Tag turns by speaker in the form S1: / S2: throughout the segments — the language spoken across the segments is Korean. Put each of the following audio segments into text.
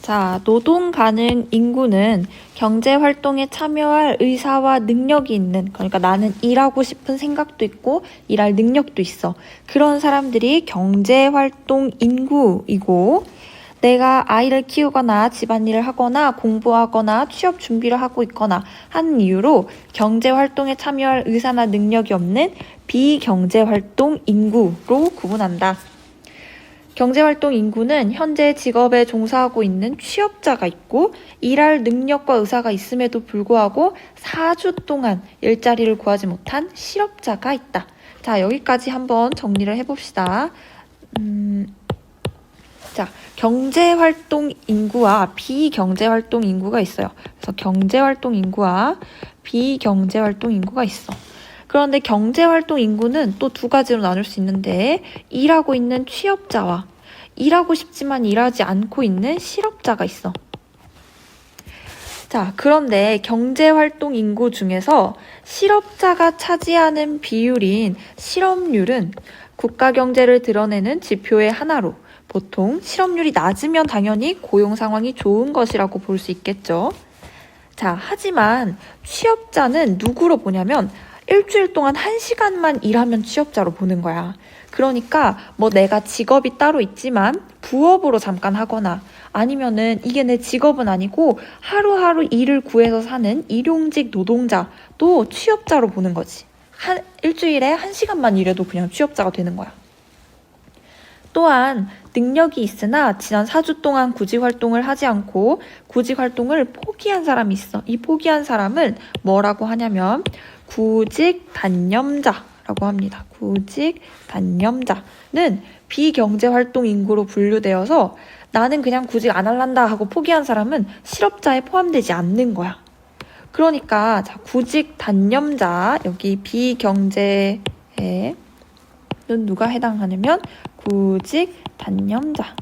S1: 자, 노동 가능 인구는 경제 활동에 참여할 의사와 능력이 있는, 그러니까 나는 일하고 싶은 생각도 있고 일할 능력도 있어. 그런 사람들이 경제 활동 인구이고, 내가 아이를 키우거나 집안일을 하거나 공부하거나 취업 준비를 하고 있거나 하는 이유로 경제 활동에 참여할 의사나 능력이 없는 비경제 활동 인구로 구분한다. 경제활동 인구는 현재 직업에 종사하고 있는 취업자가 있고 일할 능력과 의사가 있음에도 불구하고 4주 동안 일자리를 구하지 못한 실업자가 있다. 자, 여기까지 한번 정리를 해봅시다. 자, 경제활동 인구와 비경제활동 인구가 있어요. 그래서 경제활동 인구와 비경제활동 인구가 있어. 그런데 경제활동 인구는 또 두 가지로 나눌 수 있는데 일하고 있는 취업자와 일하고 싶지만 일하지 않고 있는 실업자가 있어. 자, 그런데 경제활동 인구 중에서 실업자가 차지하는 비율인 실업률은 국가 경제를 드러내는 지표의 하나로 보통 실업률이 낮으면 당연히 고용 상황이 좋은 것이라고 볼 수 있겠죠. 자, 하지만 취업자는 누구로 보냐면 일주일 동안 1시간만 일하면 취업자로 보는 거야. 그러니까 뭐 내가 직업이 따로 있지만 부업으로 잠깐 하거나 아니면은 이게 내 직업은 아니고 하루하루 일을 구해서 사는 일용직 노동자도 취업자로 보는 거지. 일주일에 1시간만 일해도 그냥 취업자가 되는 거야. 또한 능력이 있으나 지난 4주 동안 구직 활동을 하지 않고 구직 활동을 포기한 사람이 있어. 이 포기한 사람을 뭐라고 하냐면 구직 단념자라고 합니다. 구직 단념자는 비경제 활동 인구로 분류되어서 나는 그냥 구직 안 할란다 하고 포기한 사람은 실업자에 포함되지 않는 거야. 그러니까 자, 구직 단념자 여기 비경제에 누가 해당하냐면 구직 단념자.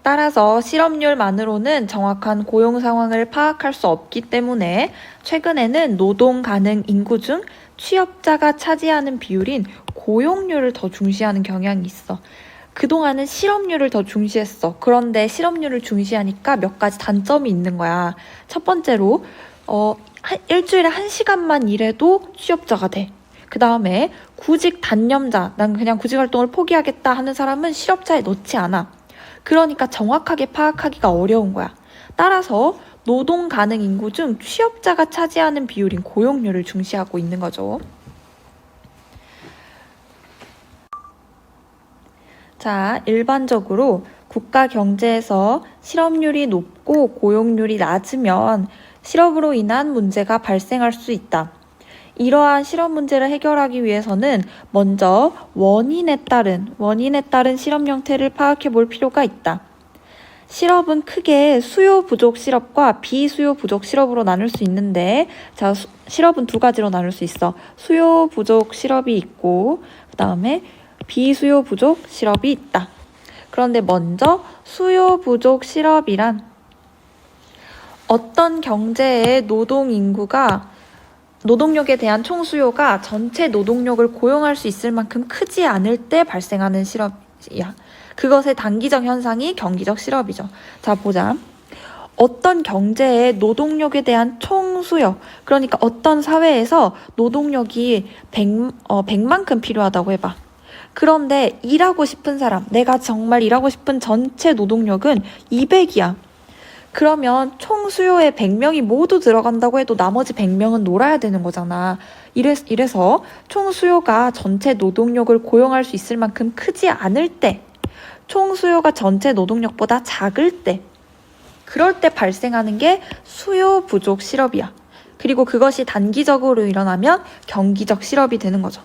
S1: 따라서 실업률만으로는 정확한 고용 상황을 파악할 수 없기 때문에 최근에는 노동 가능 인구 중 취업자가 차지하는 비율인 고용률을 더 중시하는 경향이 있어. 그동안은 실업률을 더 중시했어. 그런데 실업률을 중시하니까 몇 가지 단점이 있는 거야. 첫 번째로 일주일에 1시간만 일해도 취업자가 돼. 그 다음에 구직 단념자, 난 그냥 구직 활동을 포기하겠다 하는 사람은 실업자에 넣지 않아. 그러니까 정확하게 파악하기가 어려운 거야. 따라서 노동 가능 인구 중 취업자가 차지하는 비율인 고용률을 중시하고 있는 거죠. 자, 일반적으로 국가 경제에서 실업률이 높고 고용률이 낮으면 실업으로 인한 문제가 발생할 수 있다. 이러한 실업 문제를 해결하기 위해서는 먼저 원인에 따른 실업 형태를 파악해 볼 필요가 있다. 실업은 크게 수요 부족 실업과 비수요 부족 실업으로 나눌 수 있는데, 자, 실업은 두 가지로 나눌 수 있어. 수요 부족 실업이 있고, 그 다음에 비수요 부족 실업이 있다. 그런데 먼저 수요 부족 실업이란 어떤 경제의 노동 인구가 노동력에 대한 총수요가 전체 노동력을 고용할 수 있을 만큼 크지 않을 때 발생하는 실업이야. 그것의 단기적 현상이 경기적 실업이죠. 자, 보자. 어떤 경제의 노동력에 대한 총수요, 그러니까 어떤 사회에서 노동력이 100만큼 필요하다고 해봐. 그런데 일하고 싶은 사람, 내가 정말 일하고 싶은 전체 노동력은 200이야. 그러면 총 수요에 100명이 모두 들어간다고 해도 나머지 100명은 놀아야 되는 거잖아. 이래서 총 수요가 전체 노동력을 고용할 수 있을 만큼 크지 않을 때, 총 수요가 전체 노동력보다 작을 때, 그럴 때 발생하는 게 수요 부족 실업이야. 그리고 그것이 단기적으로 일어나면 경기적 실업이 되는 거죠.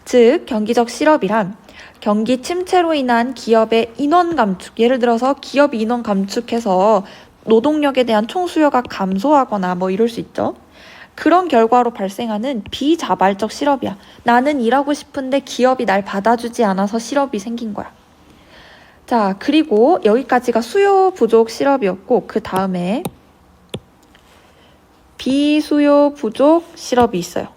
S1: 즉, 경기적 실업이란 경기 침체로 인한 기업의 인원 감축, 예를 들어서 기업이 인원 감축해서 노동력에 대한 총수요가 감소하거나 뭐 이럴 수 있죠. 그런 결과로 발생하는 비자발적 실업이야. 나는 일하고 싶은데 기업이 날 받아주지 않아서 실업이 생긴 거야. 자, 그리고 여기까지가 수요 부족 실업이었고, 그 다음에 비수요 부족 실업이 있어요.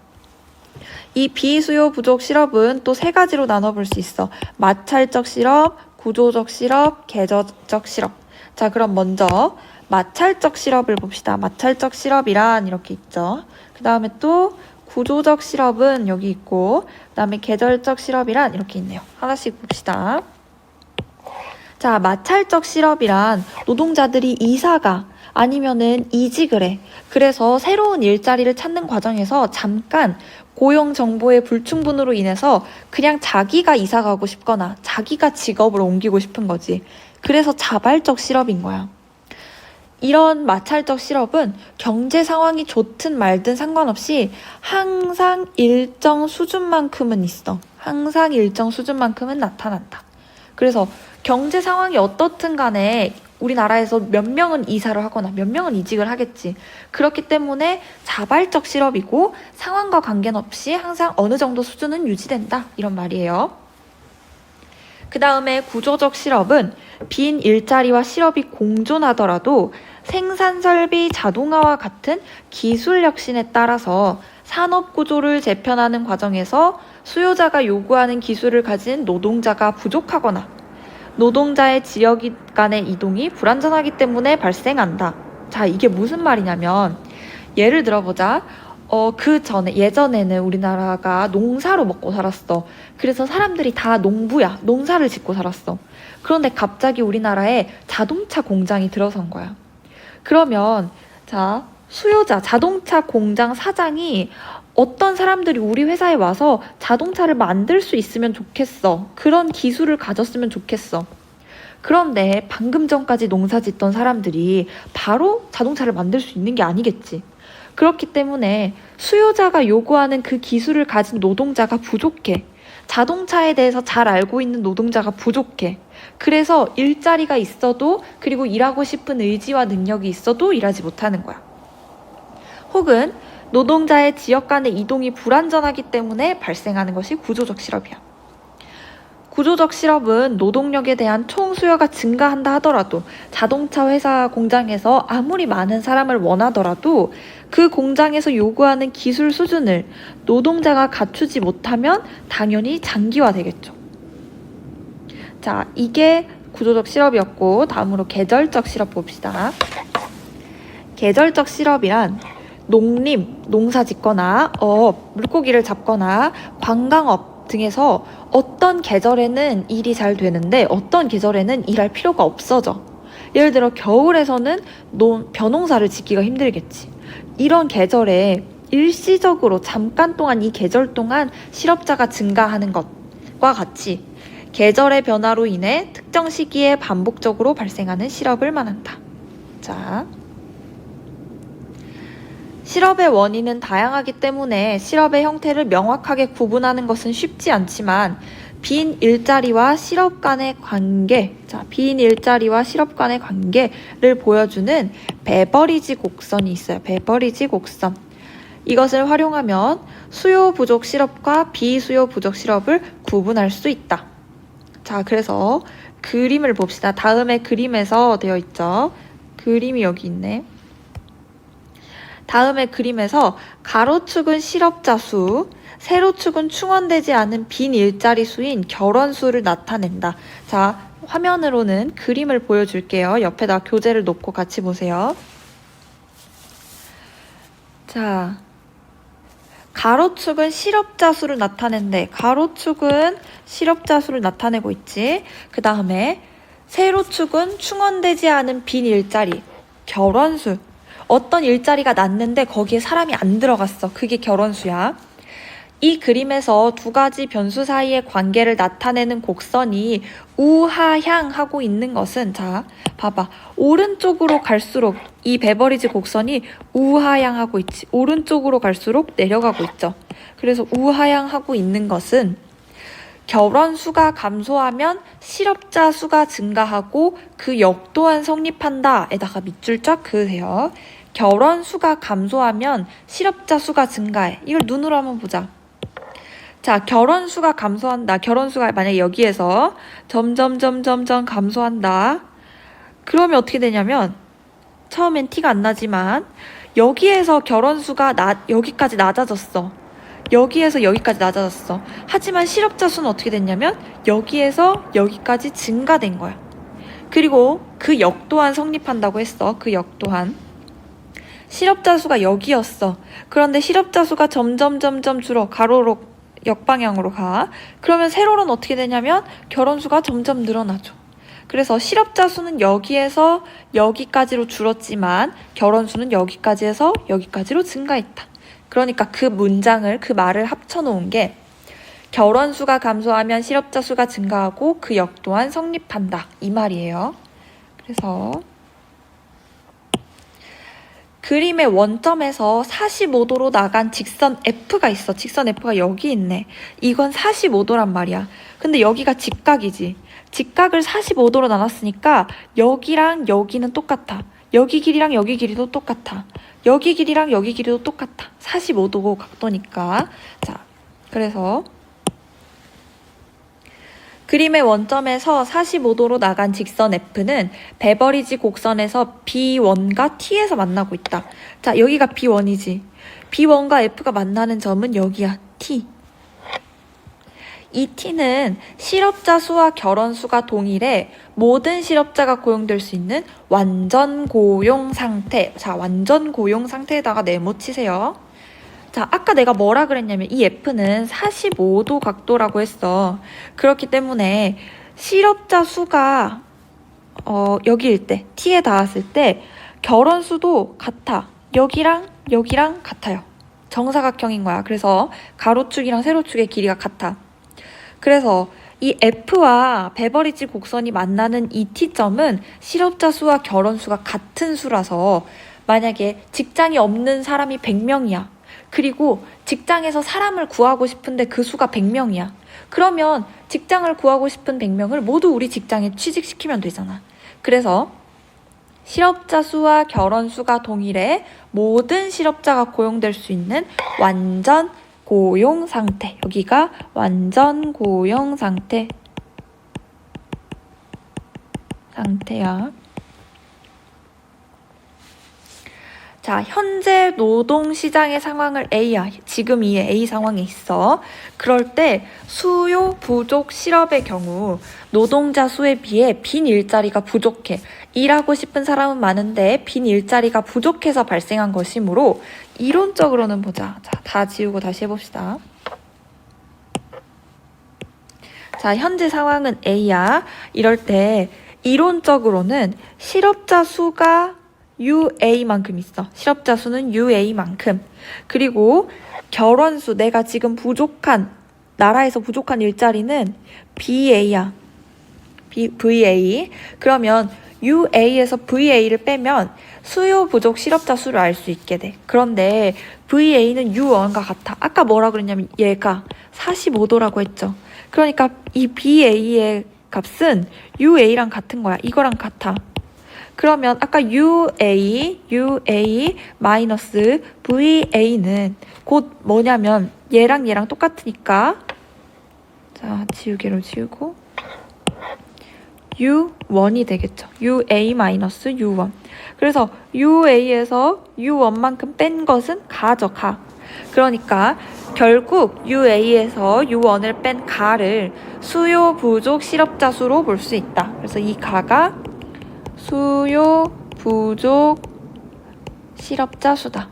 S1: 이 비수요 부족 시럽은 또 세 가지로 나눠볼 수 있어. 마찰적 시럽, 구조적 시럽, 계절적 시럽. 자, 그럼 먼저 마찰적 시럽을 봅시다. 마찰적 시럽이란 이렇게 있죠. 그 다음에 또 구조적 시럽은 여기 있고, 그 다음에 계절적 시럽이란 이렇게 있네요. 하나씩 봅시다. 자, 마찰적 시럽이란 노동자들이 이사가 아니면은 이직을 해. 그래서 새로운 일자리를 찾는 과정에서 잠깐 고용 정보의 불충분으로 인해서 그냥 자기가 이사 가고 싶거나 자기가 직업을 옮기고 싶은 거지. 그래서 자발적 시럽인 거야. 이런 마찰적 시럽은 경제 상황이 좋든 말든 상관없이 항상 일정 수준만큼은 있어. 항상 일정 수준만큼은 나타난다. 그래서 경제 상황이 어떻든 간에 우리나라에서 몇 명은 이사를 하거나 몇 명은 이직을 하겠지. 그렇기 때문에 자발적 실업이고 상황과 관계없이 항상 어느 정도 수준은 유지된다. 이런 말이에요. 그 다음에 구조적 실업은 빈 일자리와 실업이 공존하더라도 생산설비 자동화와 같은 기술 혁신에 따라서 산업 구조를 재편하는 과정에서 수요자가 요구하는 기술을 가진 노동자가 부족하거나 노동자의 지역 간의 이동이 불안전하기 때문에 발생한다. 자, 이게 무슨 말이냐면 예를 들어보자. 예전에는 우리나라가 농사로 먹고 살았어. 그래서 사람들이 다 농부야. 농사를 짓고 살았어. 그런데 갑자기 우리나라에 자동차 공장이 들어선 거야. 그러면 자, 수요자, 자동차 공장 사장이 어떤 사람들이 우리 회사에 와서 자동차를 만들 수 있으면 좋겠어. 그런 기술을 가졌으면 좋겠어. 그런데 방금 전까지 농사 짓던 사람들이 바로 자동차를 만들 수 있는 게 아니겠지. 그렇기 때문에 수요자가 요구하는 그 기술을 가진 노동자가 부족해. 자동차에 대해서 잘 알고 있는 노동자가 부족해. 그래서 일자리가 있어도 그리고 일하고 싶은 의지와 능력이 있어도 일하지 못하는 거야. 혹은 노동자의 지역 간의 이동이 불안전하기 때문에 발생하는 것이 구조적 실업이야. 구조적 실업은 노동력에 대한 총 수요가 증가한다 하더라도 자동차 회사 공장에서 아무리 많은 사람을 원하더라도 그 공장에서 요구하는 기술 수준을 노동자가 갖추지 못하면 당연히 장기화되겠죠. 자, 이게 구조적 실업이었고 다음으로 계절적 실업 봅시다. 계절적 실업이란 농림, 농사 짓거나 물고기를 잡거나 관광업 등에서 어떤 계절에는 일이 잘 되는데 어떤 계절에는 일할 필요가 없어져. 예를 들어 겨울에서는 벼농사를 짓기가 힘들겠지. 이런 계절에 일시적으로 잠깐 동안 이 계절 동안 실업자가 증가하는 것과 같이 계절의 변화로 인해 특정 시기에 반복적으로 발생하는 실업을 말한다. 자, 실업의 원인은 다양하기 때문에 실업의 형태를 명확하게 구분하는 것은 쉽지 않지만 빈 일자리와 실업 간의 관계, 빈 일자리와 실업 간의 관계를 보여주는 베버리지 곡선이 있어요. 베버리지 곡선. 이것을 활용하면 수요 부족 실업과 비수요 부족 실업을 구분할 수 있다. 자, 그래서 그림을 봅시다. 다음에 그림에서 되어 있죠. 그림이 여기 있네. 다음의 그림에서 가로축은 실업자 수, 세로축은 충원되지 않은 빈 일자리 수인 결원수를 나타낸다. 자, 화면으로는 그림을 보여줄게요. 옆에다 교재를 놓고 같이 보세요. 자, 가로축은 실업자 수를 나타낸대. 가로축은 실업자 수를 나타내고 있지. 그 다음에 세로축은 충원되지 않은 빈 일자리, 결원수. 어떤 일자리가 났는데 거기에 사람이 안 들어갔어. 그게 결원수야. 이 그림에서 두 가지 변수 사이의 관계를 나타내는 곡선이 우하향하고 있는 것은, 자, 봐봐. 오른쪽으로 갈수록 이 베버리지 곡선이 우하향하고 있지. 오른쪽으로 갈수록 내려가고 있죠. 그래서 우하향하고 있는 것은 결원수가 감소하면 실업자 수가 증가하고 그 역도한 성립한다. 에다가 밑줄 쫙 그으세요. 결원수가 감소하면 실업자 수가 증가해. 이걸 눈으로 한번 보자. 자, 결원수가 감소한다. 결원수가 만약에 여기에서 점점 감소한다. 그러면 어떻게 되냐면 처음엔 티가 안 나지만 여기에서 결원수가 여기까지 낮아졌어. 여기에서 여기까지 낮아졌어. 하지만 실업자 수는 어떻게 됐냐면 여기에서 여기까지 증가된 거야. 그리고 그 역 또한 성립한다고 했어. 그 역 또한. 실업자 수가 여기였어. 그런데 실업자 수가 점점 줄어. 가로로 역방향으로 가. 그러면 세로는 어떻게 되냐면 결혼 수가 점점 늘어나죠. 그래서 실업자 수는 여기에서 여기까지로 줄었지만 결혼 수는 여기까지에서 여기까지로 증가했다. 그러니까 그 문장을, 그 말을 합쳐놓은 게 결혼 수가 감소하면 실업자 수가 증가하고 그 역 또한 성립한다. 이 말이에요. 그래서 그림의 원점에서 45도로 나간 직선 F가 있어. 직선 F가 여기 있네. 이건 45도란 말이야. 근데 여기가 직각이지. 직각을 45도로 나눴으니까 여기랑 여기는 똑같아. 여기 길이랑 여기 길이도 똑같아. 여기 길이랑 여기 길이도 똑같아. 45도 각도니까. 자, 그래서 그림의 원점에서 45도로 나간 직선 F는 베버리지 곡선에서 B1과 T에서 만나고 있다. 자, 여기가 B1이지. B1과 F가 만나는 점은 여기야. T. 이 T는 실업자 수와 결혼 수가 동일해 모든 실업자가 고용될 수 있는 완전 고용 상태. 자, 완전 고용 상태에다가 네모치세요. 자, 아까 내가 뭐라 그랬냐면 이 F는 45도 각도라고 했어. 그렇기 때문에 실업자 수가 여기일 때, T에 닿았을 때 결혼 수도 같아. 여기랑 여기랑 같아요. 정사각형인 거야. 그래서 가로축이랑 세로축의 길이가 같아. 그래서 이 F와 베버리지 곡선이 만나는 이 T점은 실업자 수와 결혼 수가 같은 수라서 만약에 직장이 없는 사람이 100명이야. 그리고 직장에서 사람을 구하고 싶은데 그 수가 100명이야. 그러면 직장을 구하고 싶은 100명을 모두 우리 직장에 취직시키면 되잖아. 그래서 실업자 수와 결혼 수가 동일해 모든 실업자가 고용될 수 있는 완전 고용 상태. 여기가 완전 고용 상태야. 자, 현재 노동시장의 상황을 A야. 지금 이 A 상황에 있어. 그럴 때 수요 부족 실업의 경우 노동자 수에 비해 빈 일자리가 부족해. 일하고 싶은 사람은 많은데 빈 일자리가 부족해서 발생한 것이므로 이론적으로는 보자. 자, 다 지우고 다시 해봅시다. 자, 현재 상황은 A야. 이럴 때 이론적으로는 실업자 수가 UA만큼 있어. 실업자 수는 UA만큼. 그리고 결혼 수, 내가 지금 나라에서 부족한 일자리는 BA야. VA. 그러면 UA에서 VA를 빼면 수요 부족 실업자 수를 알 수 있게 돼. 그런데 VA는 U1과 같아. 아까 뭐라 그랬냐면 얘가 45도라고 했죠. 그러니까 이 BA의 값은 UA랑 같은 거야. 이거랑 같아. 그러면 아까 UA 마이너스 VA는 곧 뭐냐면 얘랑 똑같으니까 자, 지우개로 지우고 U1이 되겠죠. UA 마이너스 U1. 그래서 UA에서 U1만큼 뺀 것은 가죠, 가. 그러니까 결국 UA에서 U1을 뺀 가를 수요 부족 실업자 수로 볼 수 있다. 그래서 이 가가 수요 부족 실업자 수다.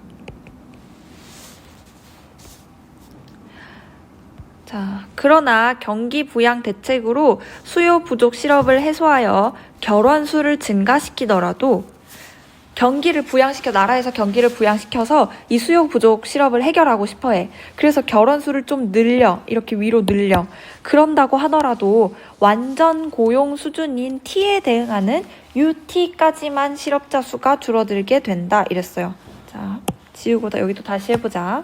S1: 자, 그러나 경기 부양 대책으로 수요 부족 실업을 해소하여 결혼 수를 증가시키더라도 나라에서 경기를 부양시켜서 이 수요 부족 실업을 해결하고 싶어 해. 그래서 결혼 수를 좀 이렇게 위로 늘려. 그런다고 하더라도 완전 고용 수준인 T에 대응하는 UT까지만 실업자 수가 줄어들게 된다. 이랬어요. 자, 지우고 여기도 다시 해보자.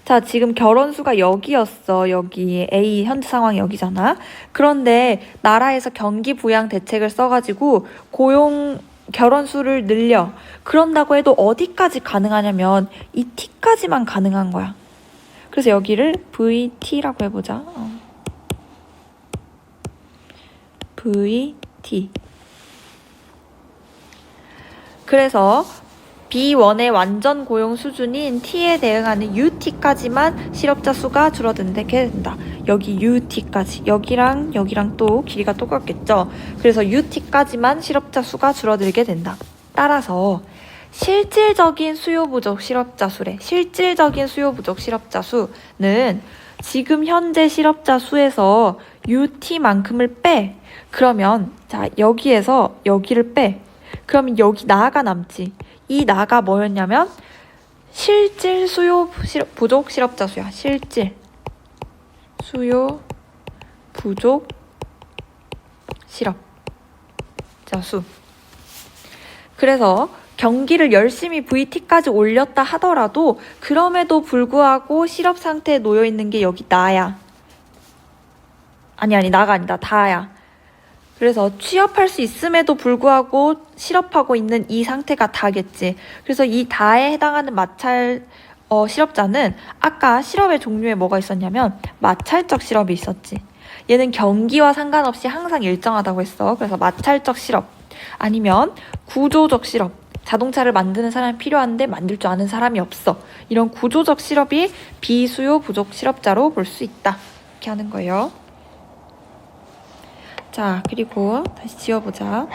S1: 자, 지금 결혼 수가 여기였어. 여기 A 현재 상황이 여기잖아. 그런데 나라에서 경기 부양 대책을 써가지고 결혼 수를 늘려. 그런다고 해도 어디까지 가능하냐면 이 T까지만 가능한 거야. 그래서 여기를 VT라고 해보자. VT. 그래서 B1의 완전 고용 수준인 T에 대응하는 UT까지만 실업자 수가 줄어들게 된다. 여기 UT까지, 여기랑 여기랑 또 길이가 똑같겠죠? 그래서 UT까지만 실업자 수가 줄어들게 된다. 따라서 실질적인 수요 부족 실업자 수래. 실질적인 수요 부족 실업자 수는 지금 현재 실업자 수에서 UT만큼을 빼. 그러면 자, 여기에서 여기를 빼. 그러면 여기 나가 남지. 이 나가 뭐였냐면 실질 수요 부족 실업자 수야. 실질 수요 부족 실업자 수. 그래서 경기를 열심히 VT까지 올렸다 하더라도 그럼에도 불구하고 실업 상태에 놓여 있는 게 여기 나야. 아니 나가 아니다. 다야. 그래서 취업할 수 있음에도 불구하고 실업하고 있는 이 상태가 다겠지. 그래서 이 다에 해당하는 마찰 실업자는 아까 실업의 종류에 뭐가 있었냐면 마찰적 실업이 있었지. 얘는 경기와 상관없이 항상 일정하다고 했어. 그래서 마찰적 실업 아니면 구조적 실업. 자동차를 만드는 사람이 필요한데 만들 줄 아는 사람이 없어. 이런 구조적 실업이 비수요 부족 실업자로 볼 수 있다. 이렇게 하는 거예요. 자, 그리고 다시 지워보자.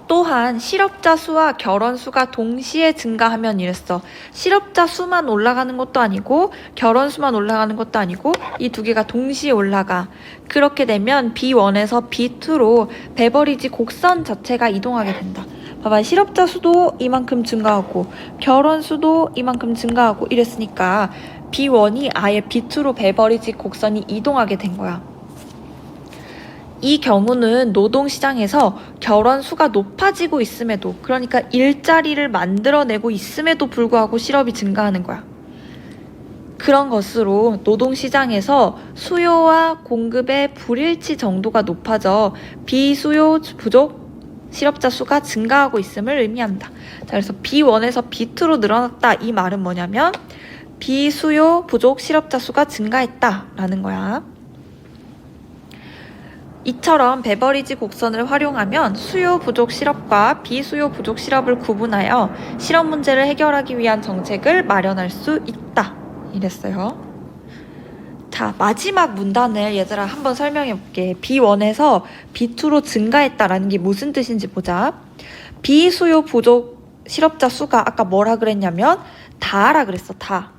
S1: 또한 실업자 수와 결혼 수가 동시에 증가하면 이랬어. 실업자 수만 올라가는 것도 아니고 결혼 수만 올라가는 것도 아니고 이 두 개가 동시에 올라가. 그렇게 되면 B1에서 B2로 베버리지 곡선 자체가 이동하게 된다. 봐봐, 실업자 수도 이만큼 증가하고 결혼 수도 이만큼 증가하고 이랬으니까 B1이 아예 B2로 베버리지 곡선이 이동하게 된 거야. 이 경우는 노동시장에서 결혼 수가 높아지고 있음에도, 그러니까 일자리를 만들어내고 있음에도 불구하고 실업이 증가하는 거야. 그런 것으로 노동시장에서 수요와 공급의 불일치 정도가 높아져 비수요 부족 실업자 수가 증가하고 있음을 의미한다. 자, 그래서 B1에서 B2로 늘어났다. 이 말은 뭐냐면 비수요 부족 실업자 수가 증가했다라는 거야. 이처럼 베버리지 곡선을 활용하면 수요 부족 실업과 비수요 부족 실업을 구분하여 실업 문제를 해결하기 위한 정책을 마련할 수 있다. 이랬어요. 자, 마지막 문단을 얘들아 한번 설명해 볼게. B1에서 B2로 증가했다라는 게 무슨 뜻인지 보자. 비수요 부족 실업자 수가 아까 뭐라 그랬냐면 다라 그랬어. 다.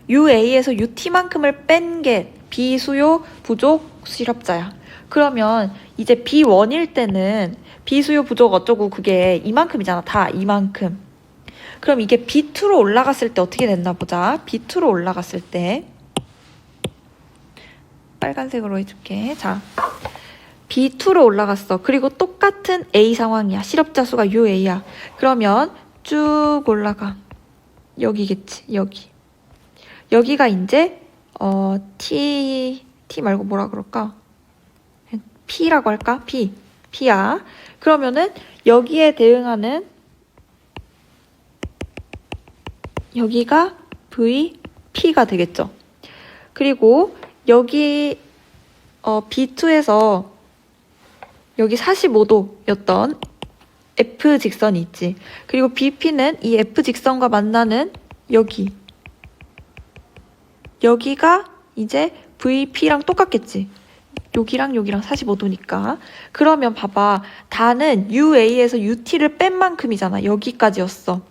S1: UA에서 UT만큼을 뺀 게 비수요 부족 실업자야. 그러면 이제 B1일 때는 비수요 부족 어쩌고 그게 이만큼이잖아. 다 이만큼. 그럼 이게 B2로 올라갔을 때 어떻게 됐나 보자. B2로 올라갔을 때 빨간색으로 해줄게. 자, B2로 올라갔어. 그리고 똑같은 A 상황이야. 실업자 수가 UA야. 그러면 쭉 올라가. 여기겠지. 여기가 이제 T 말고 뭐라 그럴까? P라고 할까? P야. 그러면은 여기에 대응하는 여기가 VP가 되겠죠. 그리고 여기 B2에서 여기 45도였던 F 직선이 있지. 그리고 BP는 이 F 직선과 만나는 여기가 이제 VP랑 똑같겠지. 여기랑 45도니까. 그러면 봐봐. 다는 UA에서 UT를 뺀 만큼이잖아. 여기까지였어.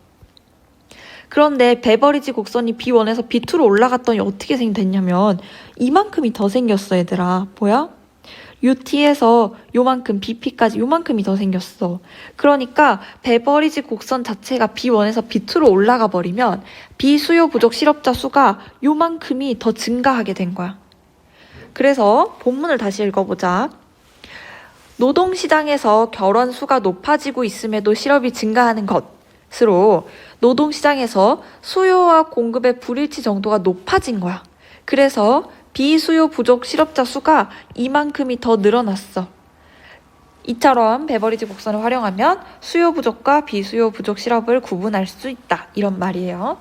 S1: 그런데 베버리지 곡선이 B1에서 B2로 올라갔더니 어떻게 됐냐면 이만큼이 더 생겼어, 얘들아. 뭐야? UT에서 요만큼, BP까지 요만큼이 더 생겼어. 그러니까 베버리지 곡선 자체가 B1에서 B2로 올라가 버리면 비수요 부족 실업자 수가 요만큼이 더 증가하게 된 거야. 그래서 본문을 다시 읽어보자. 노동시장에서 결혼 수가 높아지고 있음에도 실업이 증가하는 것으로 노동시장에서 수요와 공급의 불일치 정도가 높아진 거야. 그래서 비수요 부족 실업자 수가 이만큼이 더 늘어났어. 이처럼 베버리지 곡선을 활용하면 수요 부족과 비수요 부족 실업을 구분할 수 있다. 이런 말이에요.